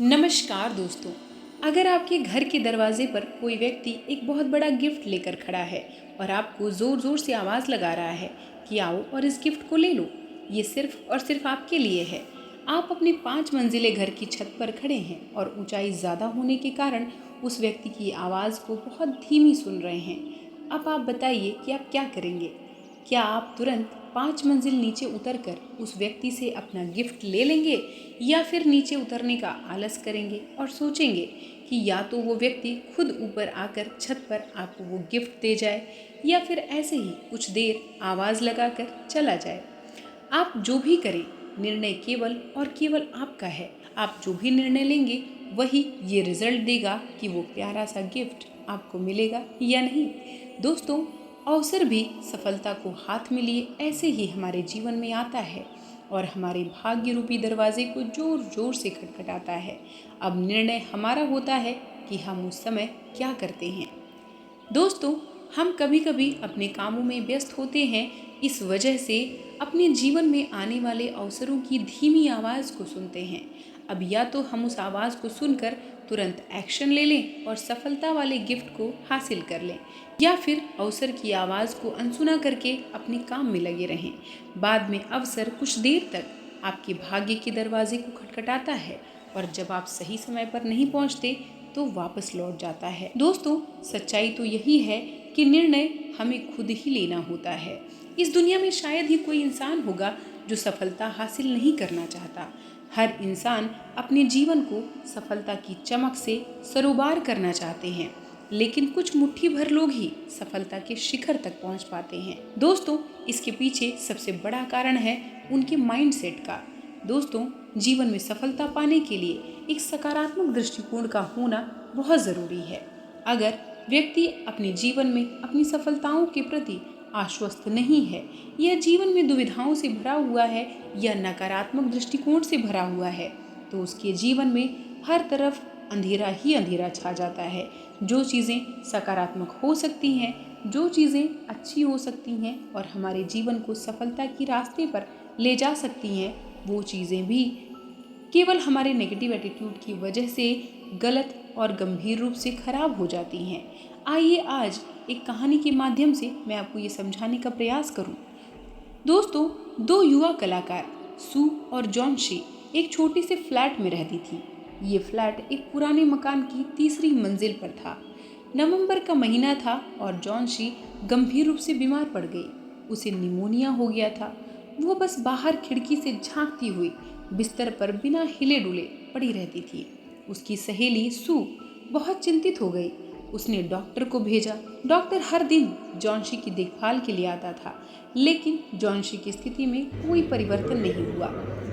नमस्कार दोस्तों। अगर आपके घर के दरवाजे पर कोई व्यक्ति एक बहुत बड़ा गिफ्ट लेकर खड़ा है और आपको ज़ोर ज़ोर से आवाज़ लगा रहा है कि आओ और इस गिफ्ट को ले लो, ये सिर्फ और सिर्फ आपके लिए है। आप अपने 5 मंजिले घर की छत पर खड़े हैं और ऊंचाई ज़्यादा होने के कारण उस व्यक्ति की आवाज़ को बहुत धीमी सुन रहे हैं। अब आप बताइए कि आप क्या करेंगे? क्या आप तुरंत 5 मंजिल नीचे उतरकर उस व्यक्ति से अपना गिफ्ट ले लेंगे या फिर नीचे उतरने का आलस करेंगे और सोचेंगे कि या तो वो व्यक्ति खुद ऊपर आकर छत पर आपको वो गिफ्ट दे जाए या फिर ऐसे ही कुछ देर आवाज़ लगाकर चला जाए। आप जो भी करें, निर्णय केवल और केवल आपका है। आप जो भी निर्णय लेंगे वही ये रिजल्ट देगा कि वो प्यारा सा गिफ्ट आपको मिलेगा या नहीं। दोस्तों, अवसर भी सफलता को हाथ में लिए ऐसे ही हमारे जीवन में आता है और हमारे भाग्य रूपी दरवाजे को जोर जोर से खटखटाता है। अब निर्णय हमारा होता है कि हम उस समय क्या करते हैं। दोस्तों, हम कभी कभी अपने कामों में व्यस्त होते हैं, इस वजह से अपने जीवन में आने वाले अवसरों की धीमी आवाज़ को सुनते हैं। अब या तो हम उस आवाज़ को सुनकर तुरंत एक्शन ले लें और सफलता वाले गिफ्ट को हासिल कर लें, या फिर अवसर की आवाज़ को अनसुना करके अपने काम में लगे रहें। बाद में अवसर कुछ देर तक आपके भाग्य के दरवाजे को खटखटाता है और जब आप सही समय पर नहीं पहुंचते तो वापस लौट जाता है। दोस्तों, सच्चाई तो यही है कि निर्णय हमें खुद ही लेना होता है। इस दुनिया में शायद ही कोई इंसान होगा जो सफलता हासिल नहीं करना चाहता। हर इंसान अपने जीवन को सफलता की चमक से सरोबार करना चाहते हैं, लेकिन कुछ मुट्ठी भर लोग ही सफलता के शिखर तक पहुंच पाते हैं। दोस्तों, इसके पीछे सबसे बड़ा कारण है उनके माइंडसेट का। दोस्तों, जीवन में सफलता पाने के लिए एक सकारात्मक दृष्टिकोण का होना बहुत ज़रूरी है। अगर व्यक्ति अपने जीवन में अपनी सफलताओं के प्रति आश्वस्त नहीं है या जीवन में दुविधाओं से भरा हुआ है या नकारात्मक दृष्टिकोण से भरा हुआ है, तो उसके जीवन में हर तरफ अंधेरा ही अंधेरा छा जाता है। जो चीज़ें सकारात्मक हो सकती हैं, जो चीज़ें अच्छी हो सकती हैं और हमारे जीवन को सफलता की रास्ते पर ले जा सकती हैं, वो चीज़ें भी केवल हमारे नेगेटिव एटीट्यूड की वजह से गलत और गंभीर रूप से खराब हो जाती हैं। आइए आज एक कहानी के माध्यम से मैं आपको ये समझाने का प्रयास करूं। दोस्तों, दो युवा कलाकार सू और जॉनशी एक छोटी से फ्लैट में रहती थी। ये फ्लैट एक पुराने मकान की तीसरी मंजिल पर था। नवंबर का महीना था और जॉनशी गंभीर रूप से बीमार पड़ गई। उसे निमोनिया हो गया था। वो बस बाहर खिड़की से झांकती हुई बिस्तर पर बिना हिले डुले पड़ी रहती थी। उसकी सहेली सू बहुत चिंतित हो गई। उसने डॉक्टर को भेजा। डॉक्टर हर दिन जॉनशी की देखभाल के लिए आता था, लेकिन जॉनशी की स्थिति में कोई परिवर्तन नहीं हुआ।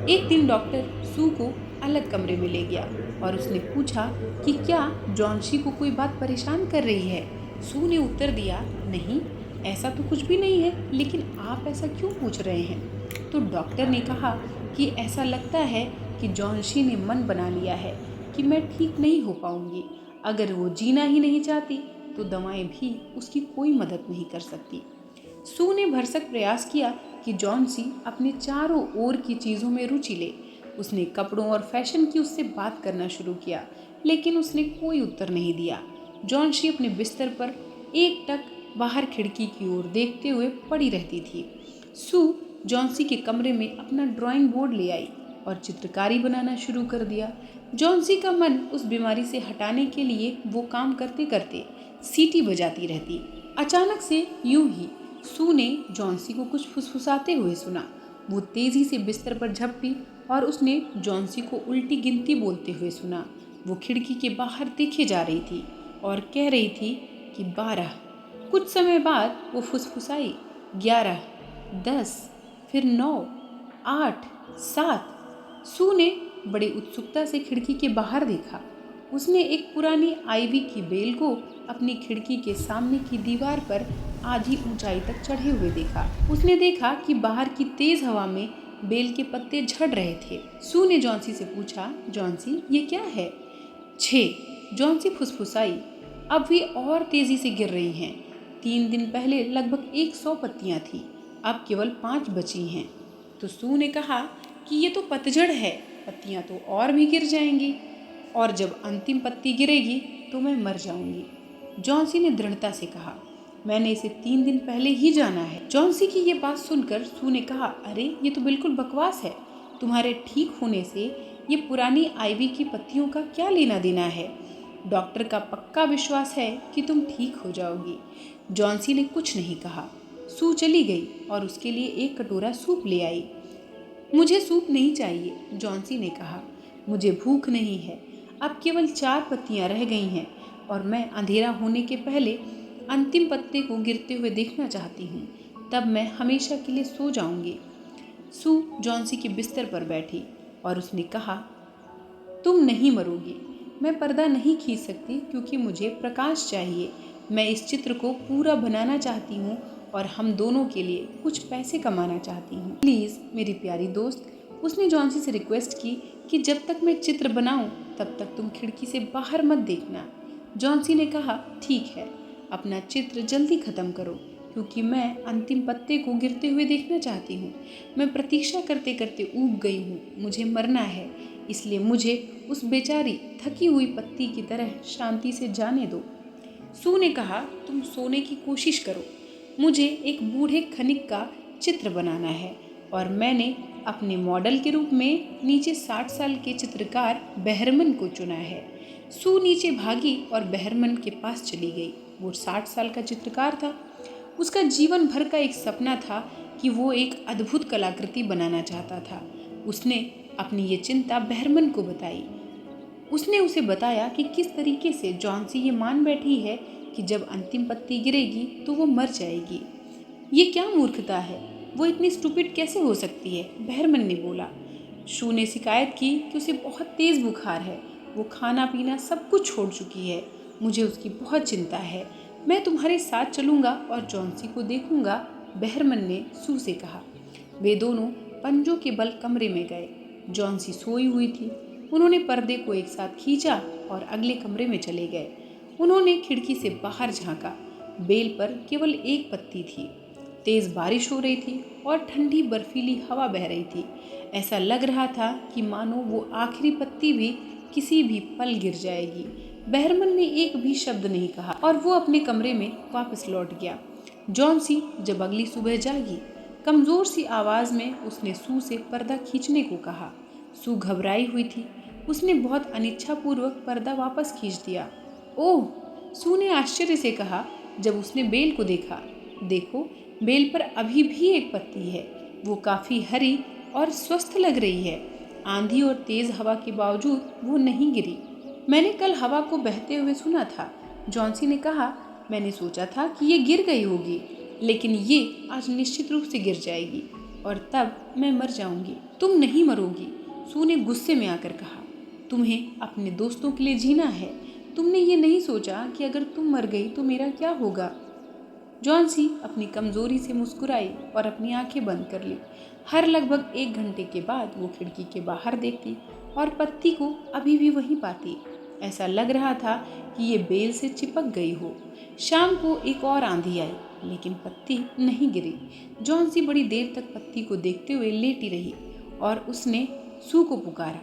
एक दिन डॉक्टर सू को अलग कमरे में ले गया और उसने पूछा कि क्या जॉनशी को कोई बात परेशान कर रही है। सू ने उत्तर दिया, नहीं, ऐसा तो कुछ भी नहीं है, लेकिन आप ऐसा क्यों पूछ रहे हैं? तो डॉक्टर ने कहा कि ऐसा लगता है कि जॉनशी ने मन बना लिया है कि मैं ठीक नहीं हो पाऊंगी। अगर वो जीना ही नहीं चाहती तो दवाएं भी उसकी कोई मदद नहीं कर सकती। सू ने भरसक प्रयास किया कि जॉनसी अपने चारों ओर की चीज़ों में रुचि ले। उसने कपड़ों और फैशन की उससे बात करना शुरू किया, लेकिन उसने कोई उत्तर नहीं दिया। जॉनसी अपने बिस्तर पर एकटक बाहर खिड़की की ओर देखते हुए पड़ी रहती थी। सू जॉनसी के कमरे में अपना ड्राइंग बोर्ड ले आई और चित्रकारी बनाना शुरू कर दिया। जॉनसी का मन उस बीमारी से हटाने के लिए वो काम करते करते सीटी बजाती रहती। अचानक से यूं ही सू ने जॉनसी को कुछ फुसफुसाते हुए सुना। वो तेजी से बिस्तर पर झपटी और उसने जॉनसी को उल्टी गिनती बोलते हुए सुना। वो खिड़की के बाहर देखे जा रही थी और कह रही थी कि 12। कुछ समय बाद वो फुसफुसाई, 11, 10, फिर 9, 8, 7। सू ने बड़ी उत्सुकता से खिड़की के बाहर देखा। उसने एक पुरानी आईवी की बेल को अपनी खिड़की के सामने की दीवार पर आधी ऊंचाई तक चढ़े हुए देखा। उसने देखा कि बाहर की तेज हवा में बेल के पत्ते झड़ रहे थे। सू ने जॉनसी से पूछा, जॉनसी, ये क्या है? 6, जॉनसी फुसफुसाई, अब वे और तेजी से गिर रही हैं। 3 दिन पहले लगभग 100 पत्तियां थी, अब केवल 5 बची हैं। तो सू ने कहा कि ये तो पतझड़ है, पत्तियां तो और भी गिर जाएंगी। और जब अंतिम पत्ती गिरेगी तो मैं मर जाऊंगी। जॉन्सी ने दृढ़ता से कहा, मैंने इसे 3 दिन पहले ही जाना है। जॉन्सी की ये बात सुनकर सू ने कहा, अरे ये तो बिल्कुल बकवास है। तुम्हारे ठीक होने से ये पुरानी आइवी की पत्तियों का क्या लेना देना है। डॉक्टर का पक्का विश्वास है कि तुम ठीक हो जाओगी। जॉन्सी ने कुछ नहीं कहा। सू चली गई और उसके लिए एक कटोरा सूप ले आई। मुझे सूप नहीं चाहिए, जॉन्सी ने कहा। मुझे भूख नहीं है। अब केवल 4 पत्तियां रह गई हैं और मैं अंधेरा होने के पहले अंतिम पत्ते को गिरते हुए देखना चाहती हूँ। तब मैं हमेशा के लिए सो जाऊंगी। सू जॉन्सी के बिस्तर पर बैठी और उसने कहा, तुम नहीं मरोगी। मैं पर्दा नहीं खींच सकती क्योंकि मुझे प्रकाश चाहिए। मैं इस चित्र को पूरा बनाना चाहती हूँ और हम दोनों के लिए कुछ पैसे कमाना चाहती हूँ। प्लीज़ मेरी प्यारी दोस्त, उसने जॉन्सी से रिक्वेस्ट की कि जब तक मैं चित्र बनाऊं तब तक तुम खिड़की से बाहर मत देखना। जॉन्सी ने कहा, ठीक है, अपना चित्र जल्दी ख़त्म करो क्योंकि मैं अंतिम पत्ते को गिरते हुए देखना चाहती हूँ। मैं प्रतीक्षा करते करते ऊब गई हूँ। मुझे मरना है, इसलिए मुझे उस बेचारी थकी हुई पत्ती की तरह शांति से जाने दो। सू ने कहा, तुम सोने की कोशिश करो। मुझे एक बूढ़े खनिक का चित्र बनाना है और मैंने अपने मॉडल के रूप में नीचे 60 साल के चित्रकार बहरमन को चुना है। सू नीचे भागी और बहरमन के पास चली गई। वो 60 साल का चित्रकार था। उसका जीवन भर का एक सपना था कि वो एक अद्भुत कलाकृति बनाना चाहता था। उसने अपनी ये चिंता बहरमन को बताई। उसने उसे बताया कि किस तरीके से जॉन्सी ये मान बैठी है कि जब अंतिम पत्ती गिरेगी तो वो मर जाएगी। ये क्या मूर्खता है, वो इतनी स्टूपिड कैसे हो सकती है, बहरमन ने बोला। शू ने शिकायत की कि उसे बहुत तेज़ बुखार है, वो खाना पीना सब कुछ छोड़ चुकी है। मुझे उसकी बहुत चिंता है। मैं तुम्हारे साथ चलूँगा और जॉन्सी को देखूँगा, बहरमन ने सू से कहा। वे दोनों पंजों के बल कमरे में गए। जॉन्सी सोई हुई थी। उन्होंने पर्दे को एक साथ खींचा और अगले कमरे में चले गए। उन्होंने खिड़की से बाहर झांका। बेल पर केवल एक पत्ती थी। तेज़ बारिश हो रही थी और ठंडी बर्फीली हवा बह रही थी। ऐसा लग रहा था कि मानो वो आखिरी पत्ती भी किसी भी पल गिर जाएगी। बहरमन ने एक भी शब्द नहीं कहा और वो अपने कमरे में वापस लौट गया। जॉन्सी जब अगली सुबह जागी, कमज़ोर सी आवाज़ में उसने सू से पर्दा खींचने को कहा। सू घबराई हुई थी। उसने बहुत अनिच्छापूर्वक पर्दा वापस खींच दिया। ओह, सू ने आश्चर्य से कहा जब उसने बेल को देखा। देखो, बेल पर अभी भी एक पत्ती है। वो काफ़ी हरी और स्वस्थ लग रही है। आंधी और तेज़ हवा के बावजूद वो नहीं गिरी। मैंने कल हवा को बहते हुए सुना था, जॉन्सी ने कहा। मैंने सोचा था कि ये गिर गई होगी, लेकिन ये आज निश्चित रूप से गिर जाएगी और तब मैं मर जाऊंगी। तुम नहीं मरोगी, सू ने गुस्से में आकर कहा। तुम्हें अपने दोस्तों के लिए जीना है। तुमने ये नहीं सोचा कि अगर तुम मर गई तो मेरा क्या होगा। जॉन्सी अपनी कमजोरी से मुस्कुराई और अपनी आंखें बंद कर ली। हर लगभग 1 घंटे के बाद वो खिड़की के बाहर देखती और पत्ती को अभी भी वहीं पाती। ऐसा लग रहा था कि ये बेल से चिपक गई हो। शाम को एक और आंधी आई, लेकिन पत्ती नहीं गिरी। जॉन्सी बड़ी देर तक पत्ती को देखते हुए लेटी रही और उसने सू को पुकारा।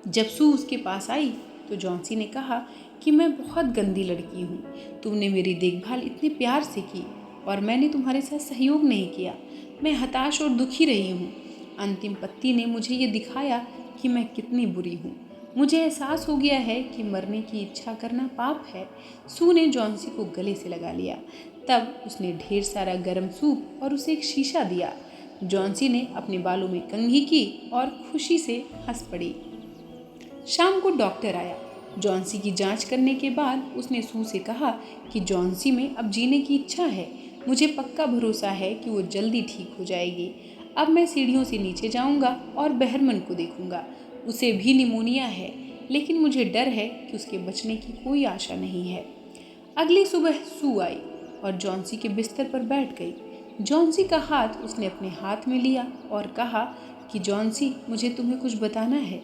जब सू उसके पास आई तो जॉन्सी ने कहा कि मैं बहुत गंदी लड़की हूँ। तुमने मेरी देखभाल इतने प्यार से की और मैंने तुम्हारे साथ सहयोग नहीं किया। मैं हताश और दुखी रही हूँ। अंतिम पत्ती ने मुझे ये दिखाया कि मैं कितनी बुरी हूँ। मुझे एहसास हो गया है कि मरने की इच्छा करना पाप है। सू ने जॉन्सी को गले से लगा लिया। तब उसने ढेर सारा गर्म सूप और उसे एक शीशा दिया। जॉन्सी ने अपने बालों में कंघी की और खुशी से हंस पड़ी। शाम को डॉक्टर आया। जॉन्सी की जांच करने के बाद उसने सू से कहा कि जॉन्सी में अब जीने की इच्छा है। मुझे पक्का भरोसा है कि वो जल्दी ठीक हो जाएगी। अब मैं सीढ़ियों से नीचे जाऊंगा और बहरमन को देखूंगा। उसे भी निमोनिया है, लेकिन मुझे डर है कि उसके बचने की कोई आशा नहीं है। अगली सुबह सू आई और जॉन्सी के बिस्तर पर बैठ गई। जॉन्सी का हाथ उसने अपने हाथ में लिया और कहा कि जॉन्सी, मुझे तुम्हें कुछ बताना है।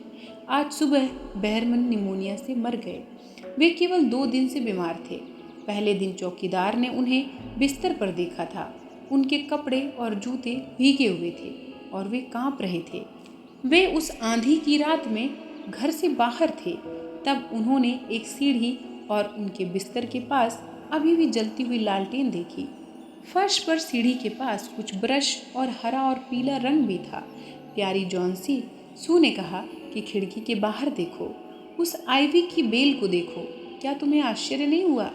आज सुबह बहरमन निमोनिया से मर गए। वे केवल 2 दिन से बीमार थे। पहले दिन चौकीदार ने उन्हें बिस्तर पर देखा था। उनके कपड़े और जूते भीगे हुए थे और वे कांप रहे थे। वे उस आंधी की रात में घर से बाहर थे तब उन्होंने एक सीढ़ी और उनके बिस्तर के पास अभी भी जलती हुई लालटेन देखी। फर्श पर सीढ़ी के पास कुछ ब्रश और हरा और पीला रंग भी था। प्यारी जॉन्सी, सू ने कहा कि खिड़की के बाहर देखो, उस आइवी की बेल को देखो। क्या तुम्हें आश्चर्य नहीं हुआ?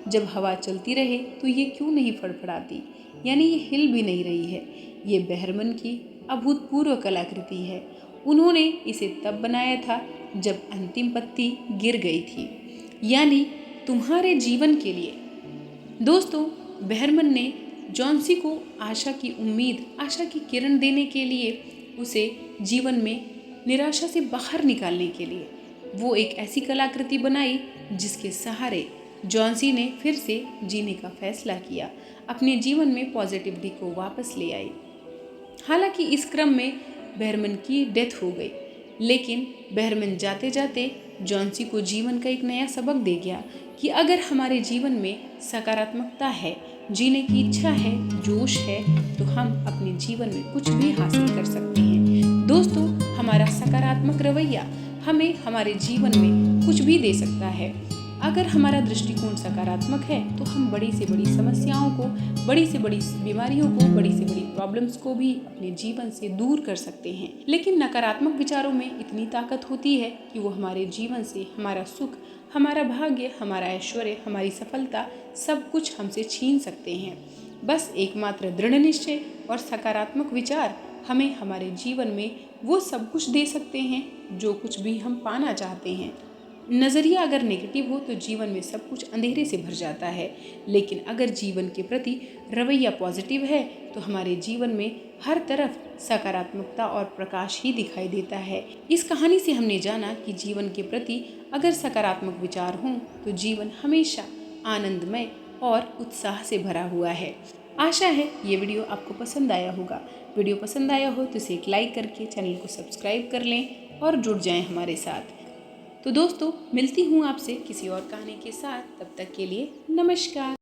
जब हवा चलती रहे तो ये क्यों नहीं फड़फड़ाती, यानी ये हिल भी नहीं रही है। ये बहरमन की अभूतपूर्व कलाकृति है। उन्होंने इसे तब बनाया था जब अंतिम पत्ती गिर गई थी, यानी तुम्हारे जीवन के लिए। दोस्तों, बहरमन ने जॉन्सी को आशा की उम्मीद, आशा की किरण देने के लिए, उसे जीवन में निराशा से बाहर निकालने के लिए वो एक ऐसी कलाकृति बनाई जिसके सहारे जॉन्सी ने फिर से जीने का फैसला किया, अपने जीवन में पॉजिटिविटी को वापस ले आई। हालांकि इस क्रम में बहरमन की डेथ हो गई, लेकिन बहरमन जाते जाते जॉन्सी को जीवन का एक नया सबक दे गया कि अगर हमारे जीवन में सकारात्मकता है, जीने की इच्छा है, जोश है, तो हम अपने जीवन में कुछ भी हासिल कर सकते हैं। दोस्तों, हमारा सकारात्मक रवैया हमें हमारे जीवन में कुछ भी दे सकता है। अगर हमारा दृष्टिकोण सकारात्मक है तो हम बड़ी से बड़ी समस्याओं को, बड़ी से बड़ी बीमारियों को, बड़ी से बड़ी प्रॉब्लम्स को भी अपने जीवन से दूर कर सकते हैं। लेकिन नकारात्मक विचारों में इतनी ताकत होती है कि वो हमारे जीवन से हमारा सुख, हमारा भाग्य, हमारा ऐश्वर्य, हमारी सफलता सब कुछ हमसे छीन सकते हैं। बस एकमात्र दृढ़ निश्चय और सकारात्मक विचार हमें हमारे जीवन में वो सब कुछ दे सकते हैं जो कुछ भी हम पाना चाहते हैं। नज़रिया अगर नेगेटिव हो तो जीवन में सब कुछ अंधेरे से भर जाता है, लेकिन अगर जीवन के प्रति रवैया पॉजिटिव है तो हमारे जीवन में हर तरफ सकारात्मकता और प्रकाश ही दिखाई देता है। इस कहानी से हमने जाना कि जीवन के प्रति अगर सकारात्मक विचार हों तो जीवन हमेशा आनंदमय और उत्साह से भरा हुआ है। आशा है ये वीडियो आपको पसंद आया होगा। वीडियो पसंद आया हो तो इसे एक लाइक करके चैनल को सब्सक्राइब कर लें और जुड़ जाएं हमारे साथ। तो दोस्तों, मिलती हूँ आपसे किसी और कहानी के साथ। तब तक के लिए नमस्कार।